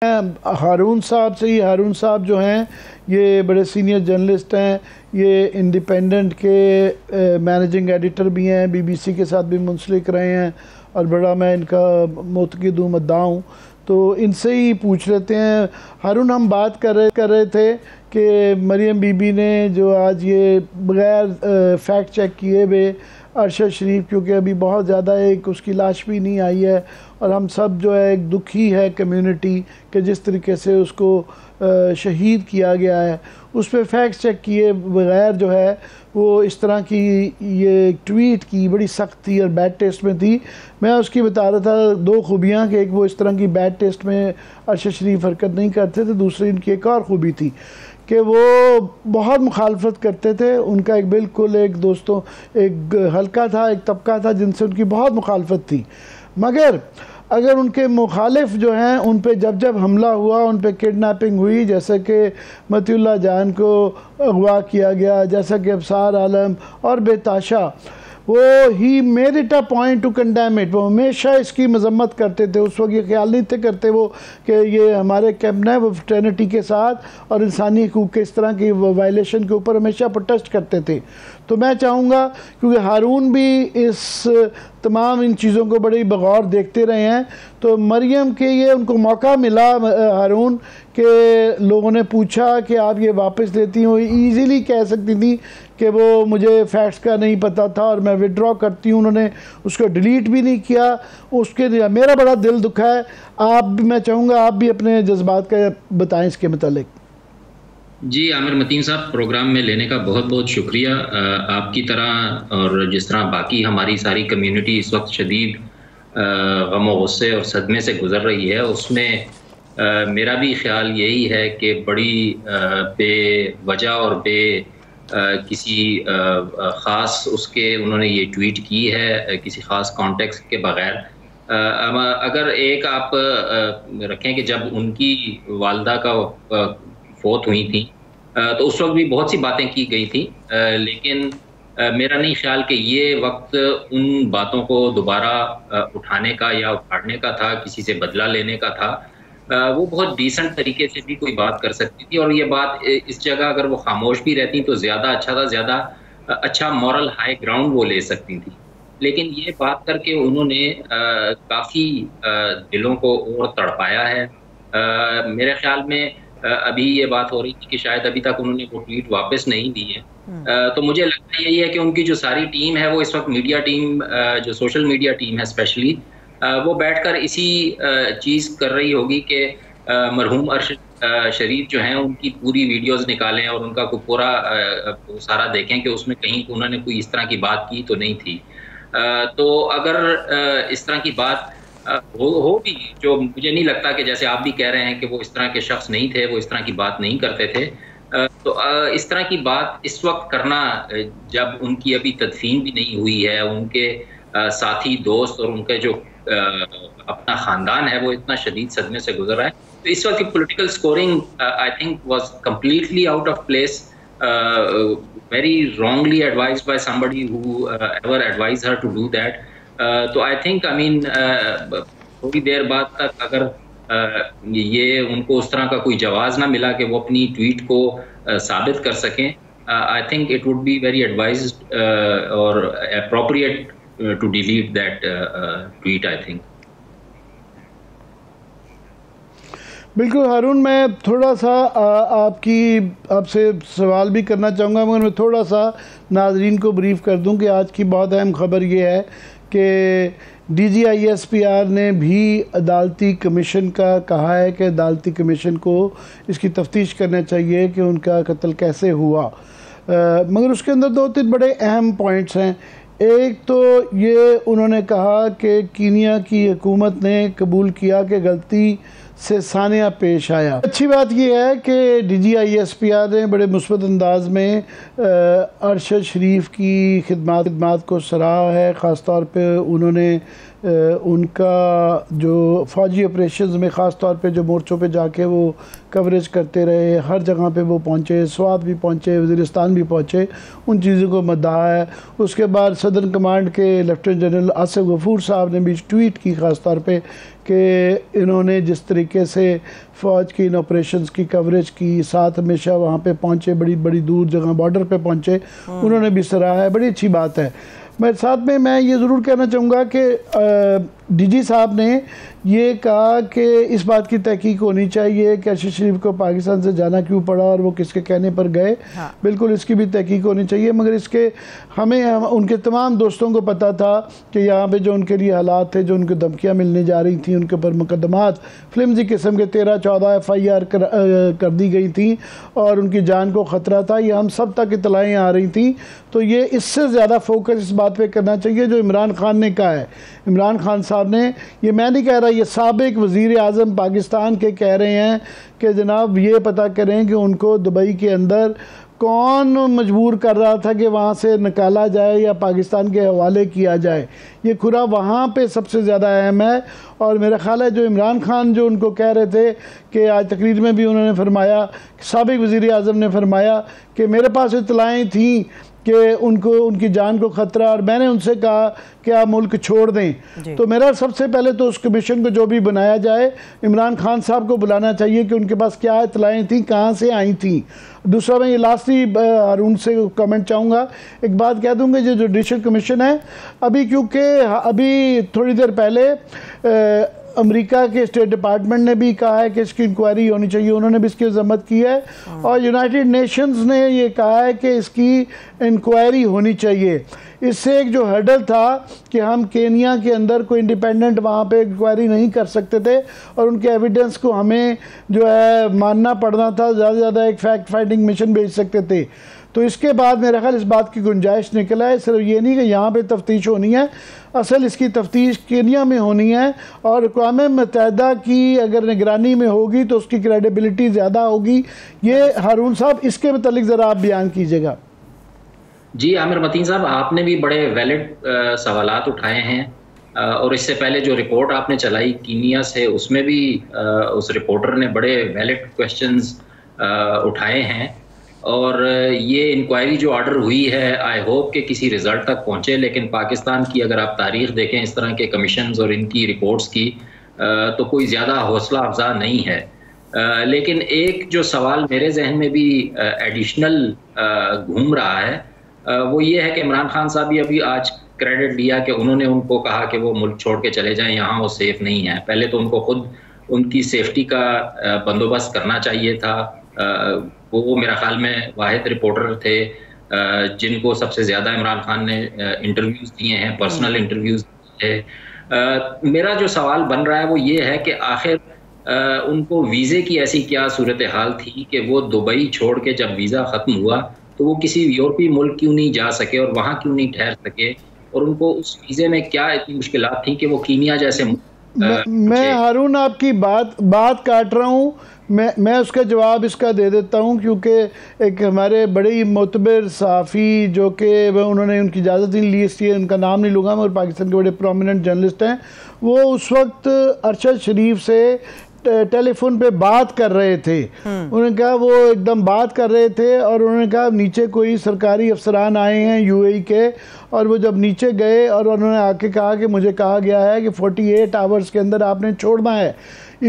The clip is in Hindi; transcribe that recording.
हारून साहब से ही, हारून साहब जो हैं ये बड़े सीनियर जर्नलिस्ट हैं, ये इंडिपेंडेंट के मैनेजिंग एडिटर भी हैं, बीबीसी के साथ भी मुंसलिक रहे हैं और बड़ा मैं इनका मुतक़िद मद्दाह हूँ। तो इनसे ही पूछ लेते हैं। हारून, हम बात कर रहे थे कि मरियम बीबी ने जो आज ये बग़ैर फैक्ट चेक किए हुए अरशद शरीफ, क्योंकि अभी बहुत ज़्यादा एक उसकी लाश भी नहीं आई है और हम सब जो है एक दुखी है कम्युनिटी कि जिस तरीके से उसको शहीद किया गया है, उस पर फैक्ट चेक किए बगैर जो है वो इस तरह की ये ट्वीट की बड़ी सख्त थी और बैड टेस्ट में थी। मैं उसकी बता रहा था दो खूबियाँ कि एक वो इस तरह की बैड टेस्ट में अरशद शरीफ हरकत नहीं करते थे, दूसरी इनकी एक और खूबी थी कि वो बहुत मुखालफत करते थे। उनका एक बिल्कुल एक दोस्तों एक हल्का था, एक तबका था जिनसे उनकी बहुत मुखालफत थी, मगर अगर उनके मुखालिफ जो हैं उन पे जब जब हमला हुआ, उन पे किडनैपिंग हुई, जैसे कि मतियुल्लाह जान को अगवा किया गया, जैसा कि अबसार आलम और बेताशा, वो he made it a point two condemn it. वो हमेशा इसकी मजम्मत करते थे। उस वक्त ये ख्याल नहीं थे करते वो कि ये हमारे कैंप है वो फ्रेटर्निटी के साथ और इंसानी हकूक़ के इस तरह की वायलेशन के ऊपर हमेशा प्रोटेस्ट करते थे। तो मैं चाहूँगा, क्योंकि हारून भी इस तमाम इन चीज़ों को बड़ी बगौर देखते रहे हैं, तो मरियम के ये उनको मौका मिला हारून के लोगों ने पूछा कि आप ये वापस लेती हो, ईज़िली कह सकती थी कि वो मुझे फैक्ट्स का नहीं पता था और मैं विड्रॉ करती हूँ। उन्होंने उसको डिलीट भी नहीं किया। उसके लिए मेरा बड़ा दिल दुखा है। आप भी, मैं चाहूँगा आप भी अपने जज्बात का बताएं इसके मतलब। जी आमिर मतीन साहब, प्रोग्राम में लेने का बहुत बहुत शुक्रिया। आपकी तरह और जिस तरह बाकी हमारी सारी कम्युनिटी इस वक्त शदीद गम और गुस्से और सदमे से गुज़र रही है, उसमें मेरा भी ख्याल यही है कि बड़ी बेवजह और किसी ख़ास उसके उन्होंने ये ट्वीट की है, किसी ख़ास कॉन्टेक्स्ट के बग़ैर। अगर एक आप रखें कि जब उनकी वालदा का फौत हुई थी तो उस वक्त भी बहुत सी बातें की गई थी, लेकिन मेरा नहीं ख्याल कि ये वक्त उन बातों को दोबारा उठाने का या उखाड़ने का था, किसी से बदला लेने का था। वो बहुत डिसेंट तरीके से भी कोई बात कर सकती थी और ये बात इस जगह अगर वो खामोश भी रहती तो ज़्यादा अच्छा था, ज़्यादा अच्छा मॉरल हाई ग्राउंड वो ले सकती थी। लेकिन ये बात करके उन्होंने काफ़ी दिलों को और तड़पाया है। मेरे ख्याल में अभी ये बात हो रही थी कि शायद अभी तक उन्होंने वो ट्वीट वापस नहीं दी है। तो मुझे लगता यही है कि उनकी जो सारी टीम है वो इस वक्त मीडिया टीम, जो सोशल मीडिया टीम है स्पेशली, वो बैठकर इसी चीज़ कर रही होगी कि मरहूम अरशद शरीफ जो हैं उनकी पूरी वीडियोस निकालें और उनका कोई पूरा सारा देखें कि उसमें कहीं उन्होंने कोई इस तरह की बात की तो नहीं थी। तो अगर इस तरह की बात हो भी, जो मुझे नहीं लगता कि जैसे आप भी कह रहे हैं कि वो इस तरह के शख्स नहीं थे, वो इस तरह की बात नहीं करते थे, तो इस तरह की बात इस वक्त करना, जब उनकी अभी तदफीन भी नहीं हुई है, उनके साथी दोस्त और उनके जो अपना ख़ानदान है वो इतना शदीद सदमे से गुजर रहा है, तो इस वक्त की political scoring I think was completely out of place, very wrongly advised by somebody who ever advise her to do that. तो आई थिंक थोड़ी देर बाद तक अगर ये उनको उस तरह का कोई जवाज़ ना मिला कि वो अपनी ट्वीट को साबित कर सकें, I think it would be very advised और appropriate to delete that tweet, I think. बिल्कुल हारून, मैं थोड़ा सा आपसे सवाल भी करना चाहूँगा, मगर मैं थोड़ा सा नाजरीन को ब्रीफ कर दूं कि आज की बहुत अहम खबर ये है कि DGISPR ने भी अदालती कमीशन का कहा है कि अदालती कमीशन को इसकी तफ्तीश करना चाहिए कि उनका कत्ल कैसे हुआ। मगर उसके अंदर दो तीन बड़े अहम पॉइंट्स हैं। एक तो ये उन्होंने कहा कि कीनिया की हुकूमत ने कबूल किया कि गलती से सानिया पेश आया। अच्छी बात यह है कि DGISPR ने बड़े मुस्बत अंदाज में अरशद शरीफ की खिदमत को सराहा है। ख़ास तौर पे उन्होंने उनका जो फ़ौजी ऑपरेशंस में ख़ास तौर पे जो मोर्चों पे जाके वो कवरेज करते रहे, हर जगह पे वो पहुँचे, स्वात भी पहुँचे, वज़ीरिस्तान भी पहुँचे, उन चीज़ों को मद्दाह है। उसके बाद सदर्न कमांड के लेफ्टिनेंट जनरल आसिफ गफूर साहब ने भी ट्वीट की ख़ास तौर पे कि इन्होंने जिस तरीके से फ़ौज की इन ऑपरेशंस की कवरेज की, साथ हमेशा वहाँ पे पहुँचे, बड़ी बड़ी दूर जगह बॉर्डर पे पहुँचे, उन्होंने भी सराहा है, बड़ी अच्छी बात है। मैं साथ में मैं ये ज़रूर कहना चाहूँगा कि डीजी साहब ने ये कहा कि इस बात की तहकीक होनी चाहिए कि अर्शद शरीफ को पाकिस्तान से जाना क्यों पड़ा और वो किसके कहने पर गए। हाँ। बिल्कुल इसकी भी तहकीक होनी चाहिए, मगर इसके हमें उनके तमाम दोस्तों को पता था कि यहाँ पे जो उनके लिए हालात थे, जो उनको धमकियाँ मिलने जा रही थी, उनके ऊपर मुकदमात फ्लिमजी किस्म के 13-14 FIR कर दी गई थी और उनकी जान को ख़तरा था, ये हम सब तक इतलाएँ आ रही थी। तो ये इससे ज़्यादा फोकस इस बात पे करना चाहिए जो इमरान खान ने कहा है। इमरान खान साहब ने, ये मैं नहीं कह रहा, ये साबिक वज़ीर आज़म पाकिस्तान के कह रहे हैं कि जनाब ये पता करें कि उनको दुबई के अंदर कौन मजबूर कर रहा था कि वहाँ से निकाला जाए या पाकिस्तान के हवाले किया जाए। ये खुरा वहाँ पे सबसे ज़्यादा अहम है। और मेरा ख़्याल है जो इमरान खान जो उनको कह रहे थे कि आज तकरीर में भी उन्होंने फरमाया, साबिक वज़ीर आज़म ने फरमाया कि मेरे पास इत्तलाएँ थीं कि उनको उनकी जान को ख़तरा, और मैंने उनसे कहा कि आप मुल्क छोड़ दें। तो मेरा सबसे पहले तो उस कमीशन को जो भी बनाया जाए, इमरान खान साहब को बुलाना चाहिए कि उनके पास क्या इत्तलाएँ थी, कहाँ से आई थी। दूसरा, मैं ये लास्टली हारून से कमेंट चाहूँगा, एक बात कह दूँगा, जो जुडिशल कमीशन है अभी, क्योंकि अभी थोड़ी देर पहले अमेरिका के स्टेट डिपार्टमेंट ने भी कहा है कि इसकी इंक्वायरी होनी चाहिए, उन्होंने भी इसकी मजम्मत की है, और यूनाइटेड नेशंस ने ये कहा है कि इसकी इंक्वायरी होनी चाहिए। इससे एक जो हर्डल था कि हम केनिया के अंदर कोई इंडिपेंडेंट वहाँ पे इंक्वायरी नहीं कर सकते थे और उनके एविडेंस को हमें जो है मानना पड़ना था, ज़्यादा से ज़्यादा एक फैक्ट फाइंडिंग मिशन भेज सकते थे। तो इसके बाद मेरा ख्याल इस बात की गुंजाइश निकला है, सिर्फ ये नहीं कि यहाँ पे तफ्तीश होनी है, असल इसकी तफ्तीश केनिया में होनी है, और अक़वाम मुत्तहिदा की अगर निगरानी में होगी तो उसकी क्रेडिबिलिटी ज़्यादा होगी। ये हारून साहब, इसके मतलब ज़रा आप बयान कीजिएगा। जी आमिर मतीन साहब, आपने भी बड़े वैलिड सवालात उठाए हैं और इससे पहले जो रिपोर्ट आपने चलाई कीनिया से, उसमें भी उस रिपोर्टर ने बड़े वैलिड क्वेश्चंस उठाए हैं। और ये इंक्वायरी जो ऑर्डर हुई है, आई होप कि किसी रिज़ल्ट तक पहुँचे। लेकिन पाकिस्तान की अगर आप तारीख़ देखें इस तरह के कमीशंस और इनकी रिपोर्ट्स की, तो कोई ज़्यादा हौसला अफजा नहीं है। लेकिन एक जो सवाल मेरे जहन में भी एडिशनल घूम रहा है, वो ये है कि इमरान खान साहब भी अभी आज क्रेडिट दिया कि उन्होंने उनको कहा कि वो मुल्क छोड़ के चले जाएं, यहाँ वो सेफ़ नहीं है। पहले तो उनको खुद उनकी सेफ्टी का बंदोबस्त करना चाहिए था। वो मेरा ख्याल में वाहिद रिपोर्टर थे जिनको सबसे ज़्यादा इमरान खान ने इंटरव्यूज़ दिए हैं, पर्सनल इंटरव्यूज़ थे। मेरा जो सवाल बन रहा है वो ये है कि आखिर उनको वीज़े की ऐसी क्या सूरत हाल थी कि वो दुबई छोड़ के जब वीज़ा ख़त्म हुआ तो वो किसी यूरोपीय मुल्क क्यों नहीं जा सके और वहाँ क्यों नहीं ठहर सके, और उनको उस वीज़े में क्या इतनी मुश्किलात थी कि वो कीनिया जैसे मैं हारून आपकी बात काट रहा हूँ। मैं उसका जवाब इसका दे देता हूँ, क्योंकि एक हमारे बड़े ही मोतबर सहाफ़ी जो कि उन्होंने उनकी इजाज़त नहीं ली, इसलिए उनका नाम नहीं लूँगा, मगर पाकिस्तान के बड़े प्रोमिनेंट जर्नलिस्ट हैं, वो उस वक्त अरशद शरीफ से टेलीफोन पे बात कर रहे थे। उन्होंने कहा वो एकदम बात कर रहे थे और उन्होंने कहा नीचे कोई सरकारी अफसरान आए हैं यूएई के, और वो जब नीचे गए और उन्होंने आके कहा कि मुझे कहा गया है कि 48 आवर्स के अंदर आपने छोड़ना है।